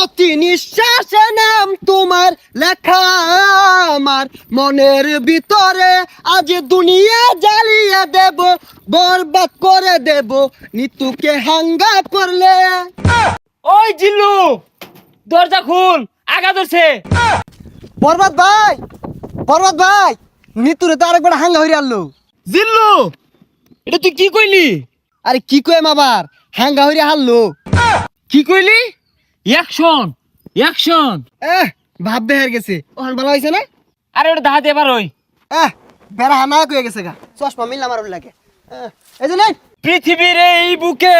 প্রতি নিঃশ্বাসে নাম তোমার লেখা আমার মনের ভিতরে, আজ দুনিয়া জ্বালিয়ে দেব, বরবাদ করে দেব নিতুকে হাঙ্গা করলে। ওই জিল্লু, দরজা খুল, আগা ধরছে। বরবাদ ভাই, বরবাদ ভাই, নিতুরে তো আরেকবার হাঙ্গা হইরে আনলো। জিল্লু, এটা তুই কি কইলি? আরে কি কইম আবার, হাঙ্গা হইরে হারলো। কি কইলি? Action, action. ভাব বেহার গেছে, ওখান ভালো হয়েছে না? আরে ওটা দাহাতে এবার ওই বেড়া হানা কয়ে গেছে গা, চশমা মিললাম আর লাগে। এই যে নেই, পৃথিবীর এই বুকে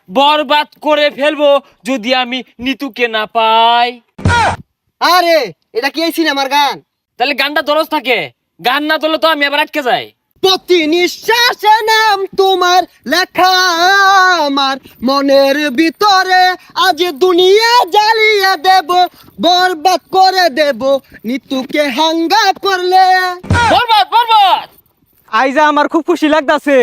বরবাদ করে ফেলবো যদি আমি নিতুকে না পাই। আরে এটা কি এই সিনেমার গান? তাহলে গানটা দরজ থাকে, গান না তোলে তো আমি আবার আটকে যাই। প্রতি নিঃশ্বাসে নাম তোমার লেখা আমার মনের ভিতরে, আজ দুনিয়া জ্বালিয়ে দেব, বরবাদ করে দেব নিতুকে হাঙ্গা করলে। বরবাদ, বরবাদ। আইজা আমার খুব খুশি লাগতাছে,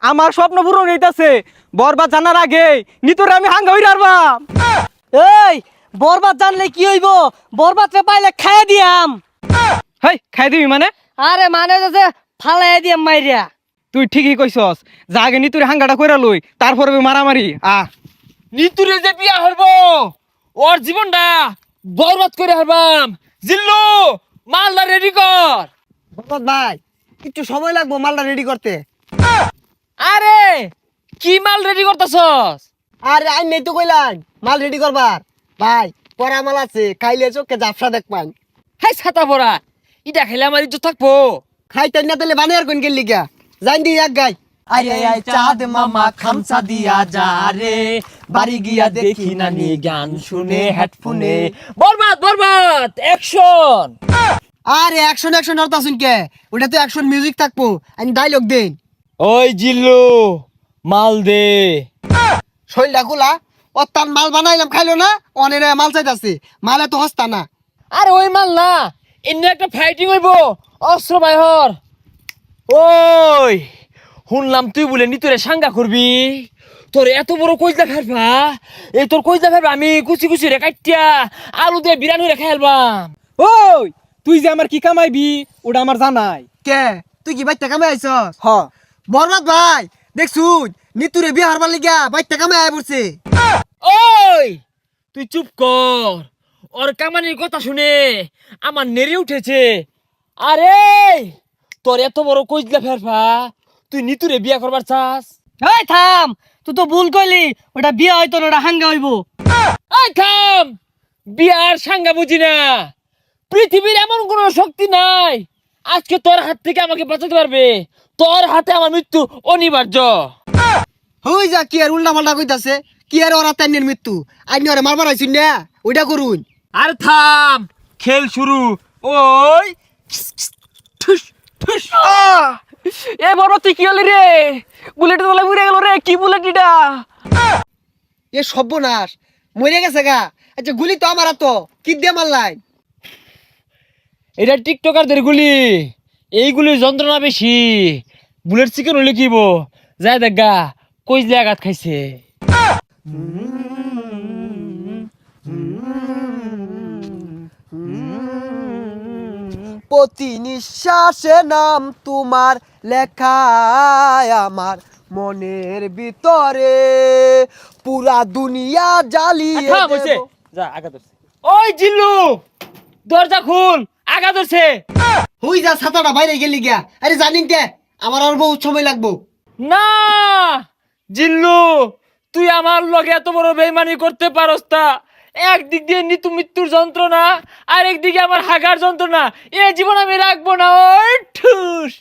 আমার স্বপ্ন পূরণ হইতাছে। বরবাদ জানার আগে নিতরে আমি হাঙ্গা হইরা আরবাম। এই বরবাদ জানলে কি হইব? বরবাদ রে পাইলে খাইয়া দিয়াম। হেই, খাই দিবি মানে? আরে মানে যে ফালাই দিয়াম মাইরিয়া। তুই ঠিকই কইছস, যা আগে নিতুরে হাঙ্গাটা কইরা লই, তারপরে মারামারি। নিতুরে যে বিয়া হইব, ওর জীবনটা বরবাদ করে হারবাম। জিল্লু, মালদা রেডি কর। বরবাদ ভাই, একটু সময় লাগবো মালটা রেডি করতে। আরে কি মাল রেডি করতেছস? আরে আই নেই তো কইলাম মাল রেডি করবার। ভাই পরা মাল আছে, খাইলে চোখে জাফসা দেখবান। হাই ছাতা পড়া, ইটা খেলে আমার ইজ্জত থাকবো। খাইতেন না তাহলে বানিয়ার কোন গেলি গা, জান দি এক গাই। আরে আই চাঁদ মামা খামসা দিয়া যা রে, বাড়ি গিয়া দেখি নানি গান শুনে হেডফোনে। বরবাদ, বরবাদ, অ্যাকশন। আরে অ্যাকশন অ্যাকশন আর তাসুন কে, ওটা তো অ্যাকশন মিউজিক থাকবো, আমি ডায়লগ দেন। ওই জিল্লু, মাল দে। শৈলটা খোলা, ও তার মাল বানাইলাম খাইলো না, অনেক মাল চাইতাছে, মালে তো হস্তা না। আরে ওই মাল না, এমনি একটা ফাইটিং হইব, অস্ত্র বাইহর। ওই শুনলাম তুই বলে নিতরে সাঙ্গা করবি, তোর এত বড় কইজা ফেলবা, এই তোর কইজা ফেলবা আমি কুচি কুচি রে কাটিয়া আলু দিয়ে বিরানি রে খাইলবাম। ওই তুই যে আমার কি কামাইবি ওটা আমার জানাই। কে তুই কি বাইতে কামে আইছস? হ, বরবাদ ভাই দেখছুন নিতুরে বিয়ে হারবার লিগা বাইতে কামে আয় পড়ছে। ওই তুই চুপ কর, ওর কামানির কথা শুনে আমার নেড়ে উঠেছে। আরে তোর এত বড় কইজলা ফেরফা, তুই নিতুরে বিয়া করবার চাস? এই থাম, তুই তো ভুল কইলি, ওটা বিয়া হইতো না, ওটা হাঙ্গা হইব। এই থাম, বিয়ার সাঙ্গা বুঝি না। পৃথিবীর এমন কোন শক্তি নাই আজকে তোর হাত থেকে আমাকে বাঁচাতে পারবে। তোর হাতে আমার মৃত্যু অনিবার্য। হই যা কি আর উল্টা পাল্টা কইতাছে, কি আর ওরা তাইনের মৃত্যু, আইনি ওরে মারবার আইছুন না, ওইটা করুন। আর থাম, খেল শুরু। ওই ঠুস ঠুস। এ বরবাদ তুই কি হলি রে? বুলেট তোলা উড়ে গেল রে, কি বুলেট এটা? এ সর্বনাশ, মরে গেছে গা। আচ্ছা গুলি তো আমার তো কি দিয়ে মারলাই? এটা টিকটকারদের গুলি, এইগুলির যন্ত্রণা বেশি। বুলেট চিকেন হলে কিব যায় দেখা কইজলে আঘাত খাইছে। প্রতি নিঃশ্বাসে নাম তোমার লেখা আমার মনের ভিতরে, পুরা দুনিয়া জ্বালিয়ে থাম হইছে, দেব। যা আঘাত ধরছে। ওই জিল্লু, দরজা খুল, আঘাত ধরছে। হই যা ছাতাটা বাইরে গেলি গিয়া। আরে জানিন কে, আমার আর বহুত সময় লাগবো। না জিল্লু, তুই আমার লগে এত বড় বেইমানি করতে পারস তা? একদিক দিয়ে নিতু মৃত্যুর যন্ত্রণা, আর একদিকে আমার হাগার যন্ত্রণা, এ জীবন আমি রাখবো না। ওই ঠুস।